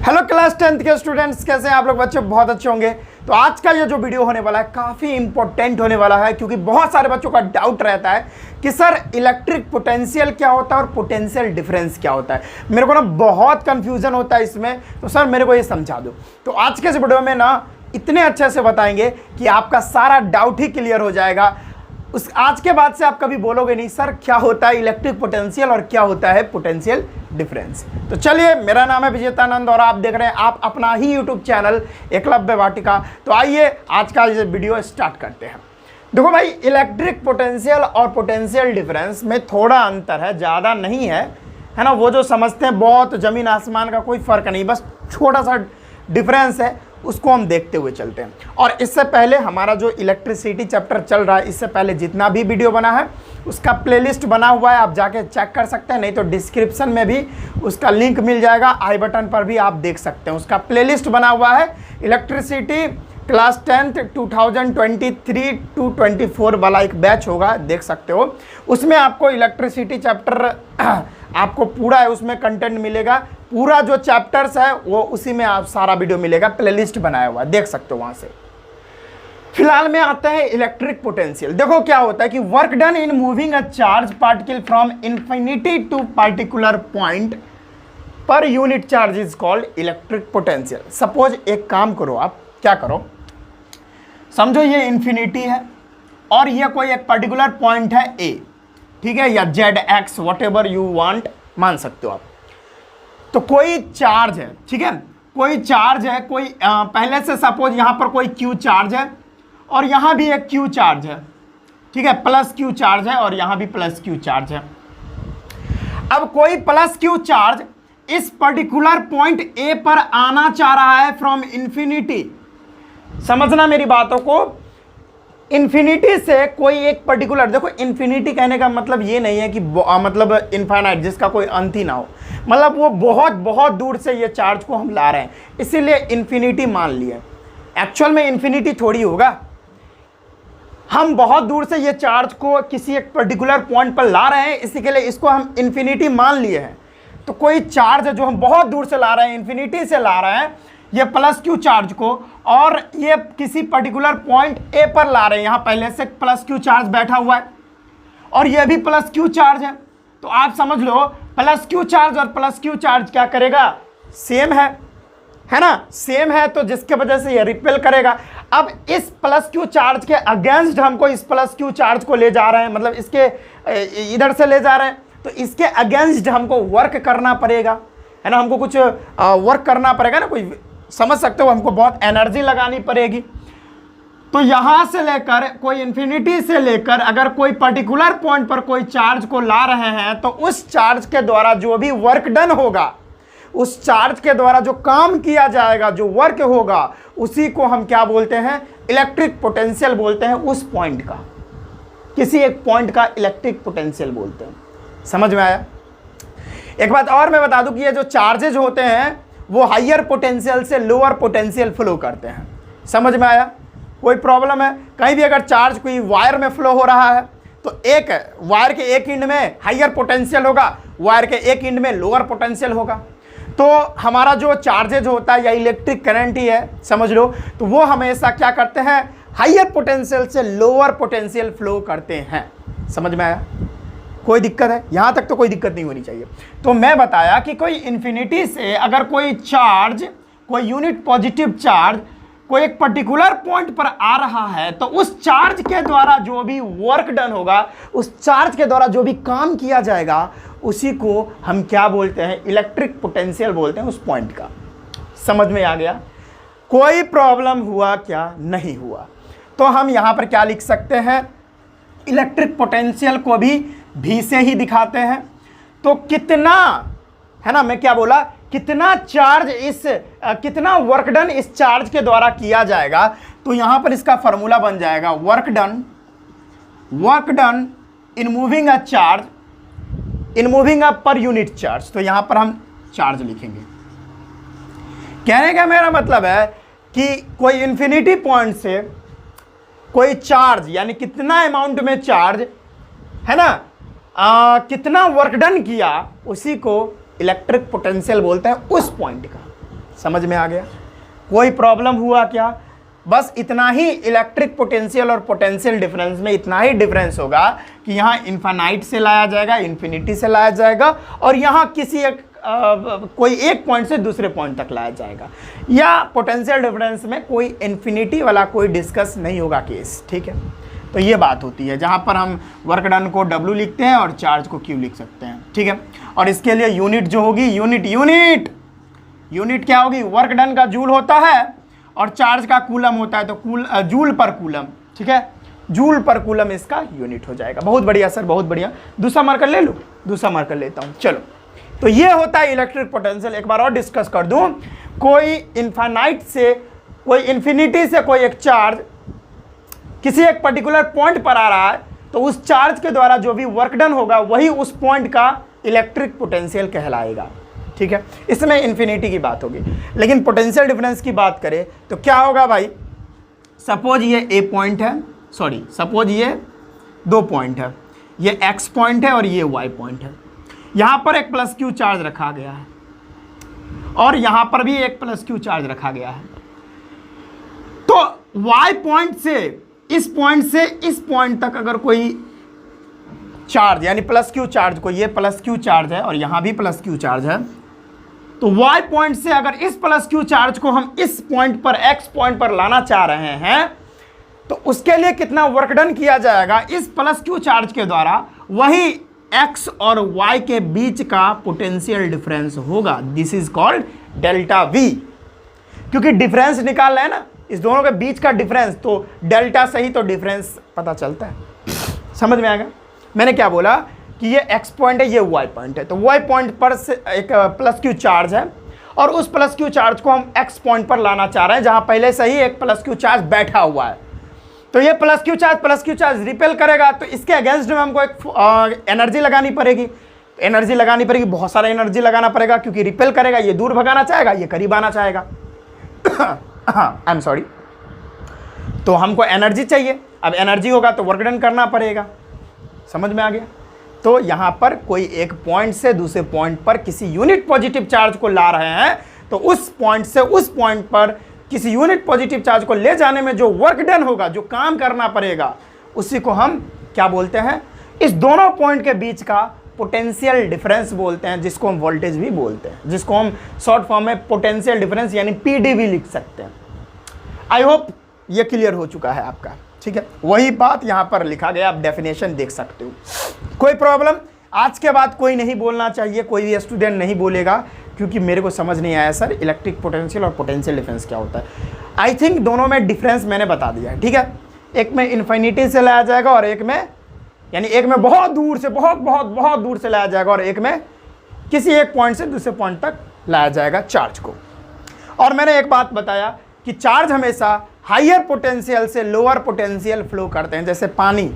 Hello class 10th के students, कैसे हैं आप लोग बच्चे? बहुत अच्छे होंगे। तो आज का ये जो वीडियो होने वाला है काफ़ी इंपॉर्टेंट होने वाला है, क्योंकि बहुत सारे बच्चों का डाउट रहता है कि सर इलेक्ट्रिक पोटेंशियल क्या होता है और पोटेंशियल डिफरेंस क्या होता है। मेरे को ना बहुत कंफ्यूजन होता है इसमें, तो सर मेरे को ये समझा दो। तो आज के इस वीडियो में ना इतने अच्छे से बताएंगे कि आपका सारा डाउट ही क्लियर हो जाएगा। उस आज के बाद से आप कभी बोलोगे नहीं सर क्या होता है इलेक्ट्रिक पोटेंशियल और क्या होता है पोटेंशियल डिफरेंस। तो चलिए, मेरा नाम है विजेतानंद और आप देख रहे हैं आप अपना ही यूट्यूब चैनल एकलव्य वाटिका। तो आइए आज का ये वीडियो स्टार्ट करते हैं। देखो भाई, इलेक्ट्रिक पोटेंशियल और पोटेंशियल डिफरेंस में थोड़ा अंतर है, ज़्यादा नहीं है, है ना। वो जो समझते हैं बहुत ज़मीन आसमान का कोई फ़र्क नहीं, बस छोटा सा डिफरेंस है, उसको हम देखते हुए चलते हैं। और इससे पहले हमारा जो इलेक्ट्रिसिटी चैप्टर चल रहा है, इससे पहले जितना भी वीडियो बना है उसका प्लेलिस्ट बना हुआ है, आप जाके चेक कर सकते हैं, नहीं तो डिस्क्रिप्शन में भी उसका लिंक मिल जाएगा, आई बटन पर भी आप देख सकते हैं। उसका प्लेलिस्ट बना हुआ है इलेक्ट्रिसिटी क्लास 10th 2023 to 24 वाला एक बैच होगा, देख सकते हो। उसमें आपको इलेक्ट्रिसिटी चैप्टर आपको पूरा है, उसमें कंटेंट मिलेगा, पूरा जो चैप्टर्स है वो उसी में आप सारा वीडियो मिलेगा, प्लेलिस्ट बनाया हुआ है, देख सकते हो वहाँ से। फिलहाल में आता है इलेक्ट्रिक पोटेंशियल। देखो क्या होता है कि work done in moving a charge particle from infinity to particular point per unit charge is called electric potential. Suppose एक काम करो, आप क्या करो, समझो ये इन्फिनिटी है और ये कोई एक पर्टिकुलर पॉइंट है ए, ठीक है, या Z x what ever you want मान सकते हो आप। तो कोई चार्ज है, ठीक है, कोई चार्ज है, कोई पहले से सपोज यहाँ पर कोई क्यू चार्ज है और यहाँ भी एक क्यू चार्ज है, ठीक है, प्लस क्यू चार्ज है और यहाँ भी प्लस क्यू चार्ज है। अब कोई प्लस क्यू चार्ज इस पर्टिकुलर पॉइंट ए पर आना चाह रहा है फ्रॉम इन्फिनिटी। समझना मेरी बातों को, इन्फिनिटी से कोई एक पर्टिकुलर, देखो इन्फिनिटी कहने का मतलब ये नहीं है कि मतलब इनफाइनाइट, जिसका कोई अंत ही ना हो, मतलब वो बहुत बहुत दूर से ये चार्ज को हम ला रहे हैं, इसीलिए इन्फिनिटी मान लिया। एक्चुअल में इन्फिनिटी थोड़ी होगा, हम बहुत दूर से ये चार्ज को किसी एक पर्टिकुलर पॉइंट पर ला रहे हैं, इसी के लिए इसको हम इन्फिनिटी मान लिए हैं। तो कोई चार्ज है जो हम बहुत दूर से ला रहे हैं, इन्फिनिटी से ला रहे हैं ये प्लस क्यू चार्ज को, और ये किसी पर्टिकुलर पॉइंट ए पर ला रहे हैं, यहाँ पहले से प्लस क्यू चार्ज बैठा हुआ है और ये भी प्लस क्यू चार्ज है। तो आप समझ लो प्लस क्यू चार्ज और प्लस क्यू चार्ज क्या करेगा, सेम है ना, सेम है, तो जिसके वजह से ये रिपेल करेगा। अब इस प्लस क्यू चार्ज के अगेंस्ट हमको इस प्लस क्यू चार्ज को ले जा रहे हैं, मतलब इसके इधर से ले जा रहे हैं, तो इसके अगेंस्ट हमको वर्क करना पड़ेगा, है ना, हमको कुछ वर्क करना पड़ेगा ना, कोई समझ सकते हो, हमको बहुत एनर्जी लगानी पड़ेगी। तो यहां से लेकर कोई इन्फिनिटी से लेकर अगर कोई पर्टिकुलर पॉइंट पर कोई चार्ज को ला रहे हैं, तो उस चार्ज के द्वारा जो भी वर्क डन होगा, उस चार्ज के द्वारा जो काम किया जाएगा, जो वर्क होगा, उसी को हम क्या बोलते हैं, इलेक्ट्रिक पोटेंशियल बोलते हैं। उस पॉइंट का, किसी एक पॉइंट का इलेक्ट्रिक पोटेंशियल बोलते हैं। समझ में आया? एक बात और मैं बता दूं कि ये जो चार्जेज होते हैं वो हायर पोटेंशियल से लोअर पोटेंशियल फ्लो करते हैं। समझ में आया? कोई प्रॉब्लम है? कहीं भी अगर चार्ज कोई वायर में फ्लो हो रहा है तो एक वायर के एक एंड में हायर पोटेंशियल होगा, वायर के एक एंड में लोअर पोटेंशियल होगा। तो हमारा जो चार्जेज होता है या इलेक्ट्रिक करंट ही है, समझ लो, तो वो हमेशा क्या करते हैं, हायर पोटेंशियल से लोअर पोटेंशियल फ्लो करते हैं। समझ में आया? कोई दिक्कत है? यहां तक तो कोई दिक्कत नहीं होनी चाहिए। तो मैं बताया कि कोई इन्फिनिटी से अगर कोई चार्ज, कोई यूनिट पॉजिटिव चार्ज कोई एक पर्टिकुलर पॉइंट पर आ रहा है, तो उस चार्ज के द्वारा जो भी वर्क डन होगा, उस चार्ज के द्वारा जो भी काम किया जाएगा, उसी को हम क्या बोलते हैं, इलेक्ट्रिक पोटेंशियल बोलते हैं, उस पॉइंट का। समझ में आ गया? कोई प्रॉब्लम हुआ क्या? नहीं हुआ। तो हम यहां पर क्या लिख सकते हैं, इलेक्ट्रिक पोटेंशियल को भी से ही दिखाते हैं। तो कितना, है ना, मैं क्या बोला, कितना चार्ज कितना वर्क डन इस चार्ज के द्वारा किया जाएगा, तो यहां पर इसका फॉर्मूला बन जाएगा work done in moving a charge, in moving अ पर यूनिट चार्ज। तो यहां पर हम चार्ज लिखेंगे। कहने का मेरा मतलब है कि कोई इन्फिनिटी पॉइंट से कोई चार्ज, यानी कितना अमाउंट में चार्ज, है ना, कितना वर्क डन किया, उसी को इलेक्ट्रिक पोटेंशियल बोलते हैं, उस पॉइंट का। समझ में आ गया? कोई प्रॉब्लम हुआ क्या? बस इतना ही इलेक्ट्रिक पोटेंशियल और पोटेंशियल डिफरेंस में इतना ही डिफरेंस होगा कि यहाँ इन्फिनाइट से लाया जाएगा, इन्फिनिटी से लाया जाएगा, और यहाँ किसी एक कोई एक पॉइंट से दूसरे पॉइंट तक लाया जाएगा। या पोटेंशियल डिफरेंस में कोई इन्फिनिटी वाला कोई डिस्कस नहीं होगा केस, ठीक है? तो ये बात होती है जहाँ पर हम वर्क डन को W लिखते हैं और चार्ज को Q लिख सकते हैं, ठीक है? और इसके लिए यूनिट जो होगी, यूनिट क्या होगी? वर्क डन का जूल होता है और चार्ज का कूलम होता है, तो जूल पर कूलम, ठीक है? जूल पर कूलम इसका यूनिट हो जाएगा। बहुत बढ़िया सर, बहुत बढ़िया। दूसरा मार्कर ले लूँ? दूसरा मार्कर लेता हूँ, चलो। तो ये होता है इलेक्ट्रिक पोटेंशियल। एक बार और डिस्कस कर दूं, कोई इन्फिनाइट से, कोई इन्फिनिटी से कोई एक चार्ज किसी एक पर्टिकुलर पॉइंट पर आ रहा है, तो उस चार्ज के द्वारा जो भी वर्क डन होगा वही उस पॉइंट का इलेक्ट्रिक पोटेंशियल कहलाएगा, ठीक है? इसमें इन्फिनिटी की बात होगी। लेकिन पोटेंशियल डिफरेंस की बात करें तो क्या होगा भाई? सपोज ये ए पॉइंट है, सॉरी सपोज ये 2 पॉइंट है, ये एक्स पॉइंट है और ये वाई पॉइंट है। यहां पर एक प्लस क्यू चार्ज रखा गया है और यहां पर भी एक प्लस क्यू चार्ज रखा गया है। तो वाई पॉइंट से इस पॉइंट तक अगर कोई चार्ज, यानी प्लस क्यू चार्ज को, ये प्लस क्यू चार्ज है और यहां भी प्लस क्यू चार्ज है, तो वाई पॉइंट से अगर इस प्लस क्यू चार्ज को हम इस पॉइंट पर, एक्स पॉइंट पर लाना चाह रहे हैं, तो उसके लिए कितना वर्क डन किया जाएगा? इस प्लस क्यू चार्ज के द्वारा वही एक्स और वाई के बीच का पोटेंशियल डिफरेंस होगा। This is called delta we. क्योंकि डिफरेंस निकाल रहे हैं ना, इस दोनों के बीच का डिफरेंस, तो डेल्टा से ही तो डिफरेंस पता चलता है। समझ में आएगा? मैंने क्या बोला कि ये एक्स पॉइंट है, ये वाई पॉइंट है, तो वाई पॉइंट पर से एक प्लस क्यू चार्ज है और उस प्लस क्यू चार्ज को हम एक्स पॉइंट पर लाना चाह रहे हैं जहां पहले से ही एक प्लस क्यू चार्ज बैठा हुआ है। तो ये प्लस क्यू चार्ज रिपेल करेगा, तो इसके अगेंस्ट में हमको एक एनर्जी लगानी पड़ेगी। एनर्जी लगानी पड़ेगी, बहुत सारा एनर्जी लगाना पड़ेगा, क्योंकि रिपेल करेगा, ये दूर भगाना चाहेगा, ये करीब आना चाहेगा। I am sorry. तो हमको एनर्जी चाहिए, अब एनर्जी होगा तो वर्क डन करना पड़ेगा। समझ में आ गया? तो यहां पर कोई एक पॉइंट से दूसरे पॉइंट पर किसी यूनिट पॉजिटिव चार्ज को ला रहे हैं, तो उस पॉइंट से उस पॉइंट पर किसी यूनिट पॉजिटिव चार्ज को ले जाने में जो वर्क डन होगा, जो काम करना पड़ेगा, उसी को हम क्या बोलते हैं? इस दोनों पॉइंट के बीच का पोटेंशियल डिफरेंस बोलते हैं, जिसको हम वोल्टेज भी बोलते हैं, जिसको हम शॉर्ट फॉर्म में पोटेंशियल डिफरेंस यानी पीडीवी लिख सकते हैं। आई होप ये क्लियर हो चुका है आपका, ठीक है? वही बात यहाँ पर लिखा गया, आप डेफिनेशन देख सकते हो। कोई प्रॉब्लम? आज के बाद कोई नहीं बोलना चाहिए, कोई भी स्टूडेंट नहीं बोलेगा, क्योंकि मेरे को समझ नहीं आया सर इलेक्ट्रिक पोटेंशियल और पोटेंशियल डिफरेंस क्या होता है। आई थिंक दोनों में डिफरेंस मैंने बता दिया है, ठीक है? एक में इन्फिनिटी से लाया जाएगा और एक में, यानी एक में बहुत दूर से, बहुत दूर से लाया जाएगा और एक में किसी एक पॉइंट से दूसरे पॉइंट तक लाया जाएगा चार्ज को। और मैंने एक बात बताया कि चार्ज हमेशा हायर पोटेंशियल से लोअर पोटेंशियल फ्लो करते हैं। जैसे पानी,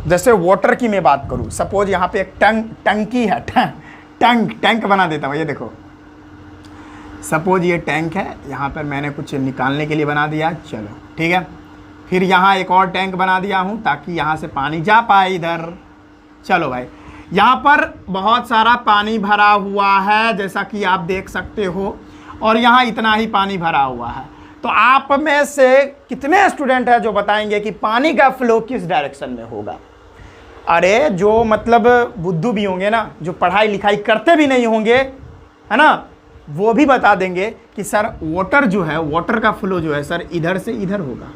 जैसे वाटर की मैं बात करूं, सपोज यहाँ पे एक टंकी है, टैंक बना देता हूँ। ये देखो, सपोज ये टैंक है, यहाँ पर मैंने कुछ निकालने के लिए बना दिया, चलो ठीक है। फिर यहाँ एक और टैंक बना दिया हूँ ताकि यहाँ से पानी जा पाए इधर। चलो भाई, यहाँ पर बहुत सारा पानी भरा हुआ है जैसा कि आप देख सकते हो, और यहाँ इतना ही पानी भरा हुआ है। तो आप में से कितने स्टूडेंट हैं जो बताएंगे कि पानी का फ्लो किस डायरेक्शन में होगा? अरे जो मतलब बुद्धू भी होंगे ना, जो पढ़ाई लिखाई करते भी नहीं होंगे, है ना, वो भी बता देंगे कि सर वाटर जो है, वाटर का फ्लो जो है सर इधर से इधर होगा।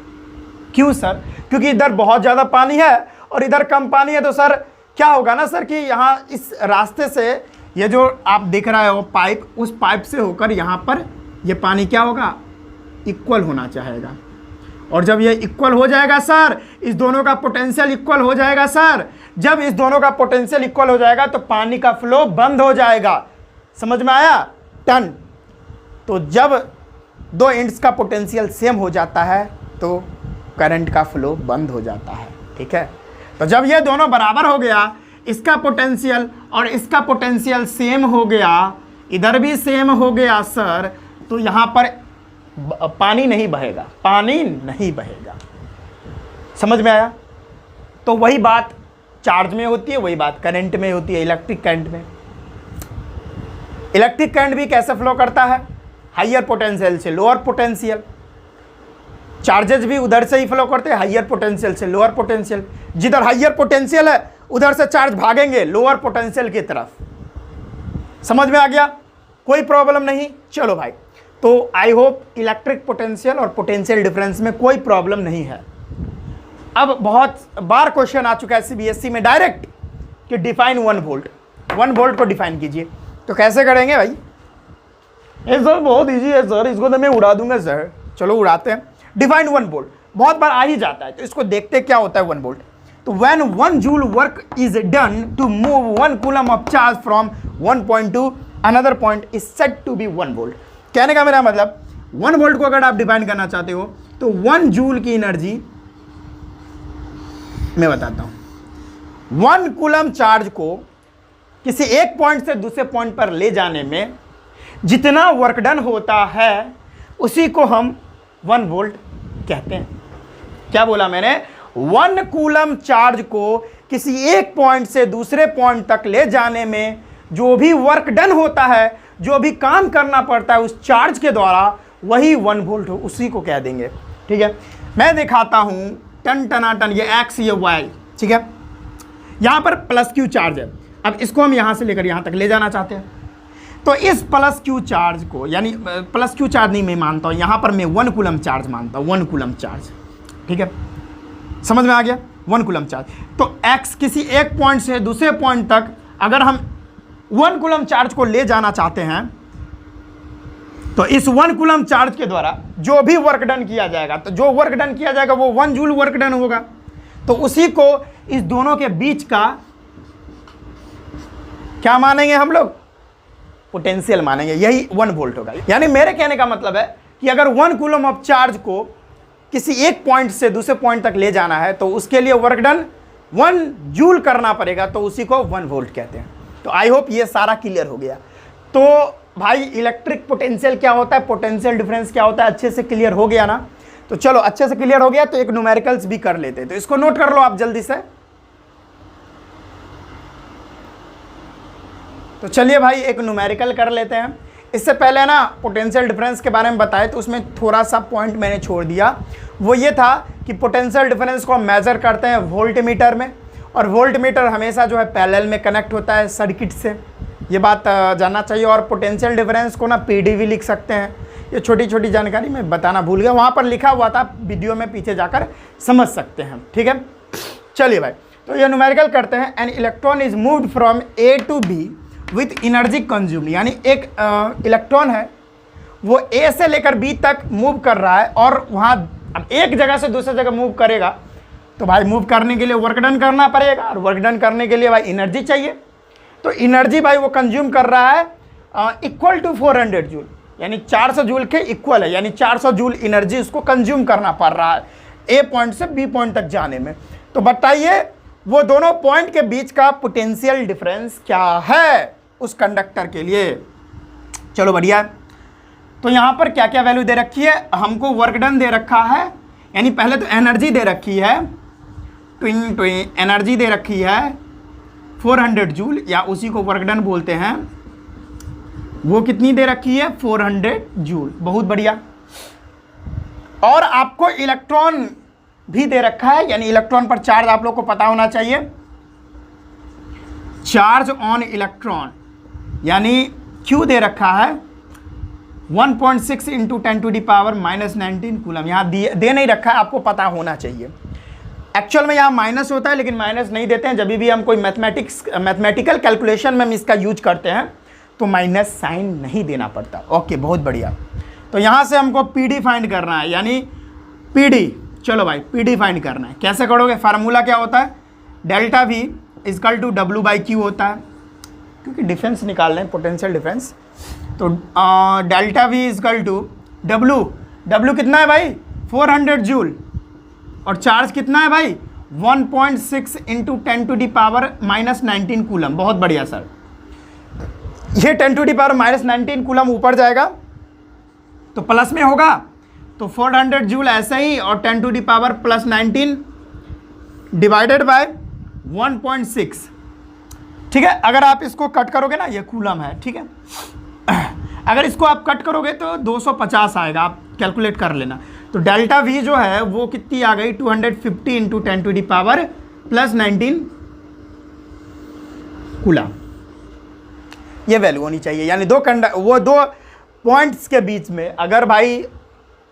क्यों सर? क्योंकि इधर बहुत ज़्यादा पानी है और इधर कम पानी है। तो सर क्या होगा ना सर कि यहाँ इस रास्ते से ये जो आप देख रहे हो पाइप, उस पाइप से होकर यहाँ पर ये पानी क्या होगा? इक्वल होना चाहेगा। और जब ये इक्वल हो जाएगा सर, इस दोनों का पोटेंशियल इक्वल हो जाएगा सर, जब इस दोनों का पोटेंशियल इक्वल हो जाएगा तो पानी का फ्लो बंद हो जाएगा। समझ में आया? टन। तो जब दो एंड्स का पोटेंशियल सेम हो जाता है तो करंट का फ्लो बंद हो जाता है, ठीक है। तो जब ये दोनों बराबर हो गया, इसका पोटेंशियल और इसका पोटेंशियल सेम हो गया, इधर भी सेम हो गया सर, तो यहाँ पर पानी नहीं बहेगा, पानी नहीं बहेगा। समझ में आया? तो वही बात चार्ज में होती है, वही बात करंट में होती है, इलेक्ट्रिक करंट में। इलेक्ट्रिक करंट भी कैसे फ्लो करता है? हाइयर पोटेंशियल से लोअर पोटेंशियल, चार्जेस भी उधर से ही फ्लो करते हैं, हाइयर पोटेंशियल से लोअर पोटेंशियल। जिधर हाइयर पोटेंशियल है उधर से चार्ज भागेंगे लोअर पोटेंशियल की तरफ। समझ में आ गया? कोई प्रॉब्लम नहीं। चलो भाई, तो आई होप इलेक्ट्रिक पोटेंशियल और पोटेंशियल डिफरेंस में कोई प्रॉब्लम नहीं है। अब बहुत बार क्वेश्चन आ चुका है सीबीएसई में डायरेक्ट कि डिफाइन 1 वोल्ट, 1 वोल्ट को डिफाइन कीजिए। तो कैसे करेंगे भाई? ये सर बहुत इजी है सर, इसको तो मैं उड़ा दूंगा सर। चलो उड़ाते हैं। डिफाइन 1 वोल्ट बहुत बार आ ही जाता है, तो इसको देखते क्या होता है 1 वोल्ट। तो when 1 joule work is done to move 1 coulomb of charge from 1 point to another point is said to be 1 volt. कहने का मेरा मतलब 1 वोल्ट को अगर आप डिफाइन करना चाहते हो तो 1 जूल की एनर्जी, मैं बताता हूं, 1 कूलम चार्ज को किसी एक पॉइंट से दूसरे पॉइंट पर ले जाने में जितना वर्क डन होता है उसी को हम 1 वोल्ट कहते हैं। क्या बोला मैंने? 1 कूलम चार्ज को किसी एक पॉइंट से दूसरे पॉइंट तक ले जाने में जो भी वर्क डन होता है, जो भी काम करना पड़ता है उस चार्ज के द्वारा, वही 1 वोल्ट हो, उसी को कह देंगे। ठीक है, मैं दिखाता हूं टन टनाटन, ये एक्स ये वाई। ठीक है, यहां पर प्लस क्यू चार्ज है। अब इसको हम यहां से लेकर यहां तक ले जाना चाहते हैं, तो इस प्लस क्यू चार्ज को, यानी प्लस क्यू चार्ज नहीं मैं मानता हूं, यहां पर मैं 1 कूलम चार्ज मानता हूं, 1 कूलम चार्ज। ठीक है, समझ में आ गया? 1 कूलम चार्ज। तो एक्स किसी एक पॉइंट से दूसरे पॉइंट तक अगर हम 1 कूलम चार्ज को ले जाना चाहते हैं तो इस 1 कूलम चार्ज के द्वारा जो भी वर्क डन किया जाएगा, तो जो वर्क डन किया जाएगा वो 1 जूल वर्क डन होगा। तो उसी को इस दोनों के बीच का क्या मानेंगे हम लोग? पोटेंशियल मानेंगे। यही 1 वोल्ट होगा। यानी मेरे कहने का मतलब है कि अगर 1 कूलम ऑफ चार्ज को किसी एक पॉइंट से दूसरे पॉइंट तक ले जाना है तो उसके लिए वर्क डन 1 जूल करना पड़ेगा, तो उसी को 1 वोल्ट कहते हैं। तो आई होप ये सारा क्लियर हो गया। तो भाई इलेक्ट्रिक पोटेंशियल क्या होता है, पोटेंशियल डिफरेंस क्या होता है, अच्छे से क्लियर हो गया ना? तो चलो अच्छे से क्लियर हो गया तो एक न्यूमेरिकल्स भी कर लेते हैं। तो इसको नोट कर लो आप जल्दी से। तो चलिए भाई एक न्यूमेरिकल कर लेते हैं। इससे पहले ना पोटेंशियल डिफरेंस के बारे में बताए तो उसमें थोड़ा सा पॉइंट मैंने छोड़ दिया। वो ये था कि पोटेंशियल डिफरेंस को हम मेज़र करते हैं वोल्टमीटर में, और वोल्टमीटर हमेशा जो है पैरेलल में कनेक्ट होता है सर्किट से। ये बात जानना चाहिए। और पोटेंशियल डिफरेंस को ना पीडी भी लिख सकते हैं। ये छोटी छोटी जानकारी मैं बताना भूल गया, वहाँ पर लिखा हुआ था, वीडियो में पीछे जाकर समझ सकते हैं। ठीक है, चलिए भाई तो ये न्यूमेरिकल करते हैं। An electron is moved from A to B with energy consumed, यानी एक इलेक्ट्रॉन है वो ए से लेकर बी तक मूव कर रहा है, और वहाँ अब एक जगह से दूसरी जगह मूव करेगा तो भाई मूव करने के लिए वर्क डन करना पड़ेगा, और वर्क डन करने के लिए भाई एनर्जी चाहिए। तो एनर्जी भाई वो कंज्यूम कर रहा है इक्वल टू 400 जूल, यानी 400 जूल के इक्वल है, यानी 400 जूल एनर्जी उसको कंज्यूम करना पड़ रहा है ए पॉइंट से बी पॉइंट तक जाने में। तो बताइए वो दोनों पॉइंट के बीच का पोटेंशियल डिफरेंस क्या है उस कंडक्टर के लिए। चलो बढ़िया है। तो यहाँ पर क्या क्या वैल्यू दे रखी है? हमको वर्क डन दे रखा है, यानी पहले तो एनर्जी दे रखी है, एनर्जी दे रखी है 400 जूल, या उसी को वर्क डन बोलते हैं। वो कितनी दे रखी है? 400 जूल। बहुत बढ़िया। और आपको इलेक्ट्रॉन भी दे रखा है, यानी इलेक्ट्रॉन पर चार्ज आप लोग को पता होना चाहिए। चार्ज ऑन इलेक्ट्रॉन यानी Q दे रखा है 1.6 इंटू 10⁻⁻19 कूलम। यहाँ दे नहीं रखा है, आपको पता होना चाहिए। एक्चुअल में यहाँ माइनस होता है, लेकिन माइनस नहीं देते हैं। जब भी हम कोई मैथमेटिकल कैलकुलेशन में हम इसका यूज करते हैं तो माइनस साइन नहीं देना पड़ता। ओके, बहुत बढ़िया। तो यहाँ से हमको PD फाइंड करना है, यानी PD। चलो भाई PD फाइंड करना है। कैसे करोगे? फार्मूला क्या होता है? Delta V is equal to W/Q होता है, क्योंकि डिफरेंस निकाल रहे हैं, पोटेंशियल डिफरेंस। तो delta V is equal to W कितना है भाई? 400 जूल। और चार्ज कितना है भाई? 1.6 इंटू 10⁻⁻19 कूलम। बहुत बढ़िया सर। ये 10⁻⁻19 कूलम ऊपर जाएगा तो प्लस में होगा, तो 400 जूल ऐसे ही, और 10⁻+19 डिवाइडेड बाय 1.6। ठीक है, अगर आप इसको कट करोगे ना, ये कूलम है। ठीक है, अगर इसको आप कट करोगे तो 250 आएगा, आप कैलकुलेट कर लेना। तो डेल्टा वी जो है वो कितनी आ गई, 250 इंटू 10⁻+19 कूलम। ये वैल्यू होनी चाहिए, यानी दो पॉइंट्स के बीच में अगर भाई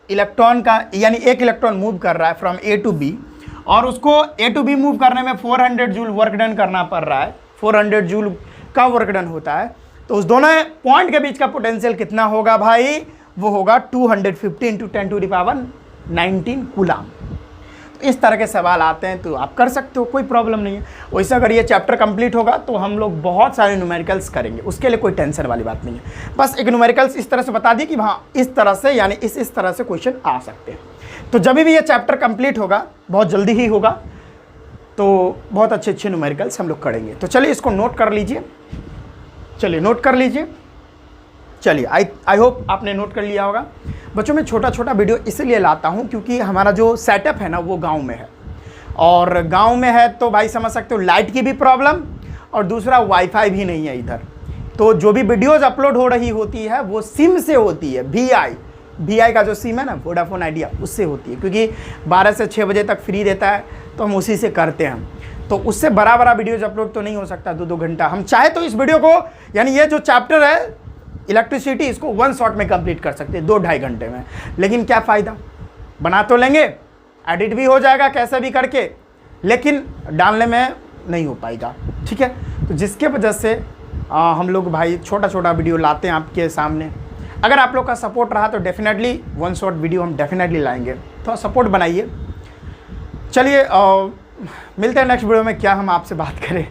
इलेक्ट्रॉन का, यानी एक इलेक्ट्रॉन मूव कर रहा है फ्रॉम ए टू बी, और उसको ए टू बी मूव करने में 400 जूल वर्क डन करना पड़ रहा है, 400 जूल का वर्क डन होता है, तो उस दोनों पॉइंट के बीच का पोटेंशियल कितना होगा भाई, वो होगा 250 इंटू 10⁻19 कूलम। तो इस तरह के सवाल आते हैं तो आप कर सकते हो, कोई प्रॉब्लम नहीं है। वैसे अगर ये चैप्टर कंप्लीट होगा तो हम लोग बहुत सारे न्यूमेरिकल्स करेंगे, उसके लिए कोई टेंशन वाली बात नहीं है। बस एक न्यूमेरिकल्स इस तरह से बता दिए कि हाँ इस तरह से, यानी इस तरह से क्वेश्चन आ सकते हैं। तो जब भी ये चैप्टर कंप्लीट होगा, बहुत जल्दी ही होगा, तो बहुत अच्छे अच्छे न्यूमेरिकल्स हम लोग करेंगे। तो चलिए इसको नोट कर लीजिए, चलिए नोट कर लीजिए। चलिए आई होप आपने नोट कर लिया होगा। बच्चों में छोटा छोटा वीडियो इसलिए लाता हूँ क्योंकि हमारा जो सेटअप है ना वो गांव में है, और गांव में है तो भाई समझ सकते हो लाइट की भी प्रॉब्लम, और दूसरा वाईफाई भी नहीं है इधर। तो जो भी वीडियोज़ अपलोड हो रही होती है वो सिम से होती है, VI का जो सिम है ना, वोडाफोन आइडिया, उससे होती है, क्योंकि 12 से 6 बजे तक फ्री रहता है तो हम उसी से करते हैं। तो उससे बड़ा वीडियोज अपलोड तो नहीं हो सकता 2-2 घंटा। हम चाहे तो इस वीडियो को, यानी ये जो चैप्टर है इलेक्ट्रिसिटी, इसको 1 शॉट में कंप्लीट कर सकते हैं, 2-2.5 घंटे में। लेकिन क्या फ़ायदा, बना तो लेंगे, एडिट भी हो जाएगा कैसे भी करके, लेकिन डालने में नहीं हो पाएगा, ठीक है। तो जिसके वजह से हम लोग भाई छोटा छोटा वीडियो लाते हैं आपके सामने। अगर आप लोग का सपोर्ट रहा तो डेफिनेटली 1 शॉट वीडियो हम डेफिनेटली लाएंगे, थोड़ा सपोर्ट बनाइए। चलिए मिलते हैं नेक्स्ट वीडियो में, क्या हम आपसे बात करें,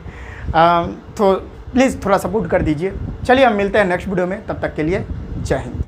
तो प्लीज़ थोड़ा सपोर्ट कर दीजिए। चलिए हम मिलते हैं नेक्स्ट वीडियो में, तब तक के लिए जय हिंद।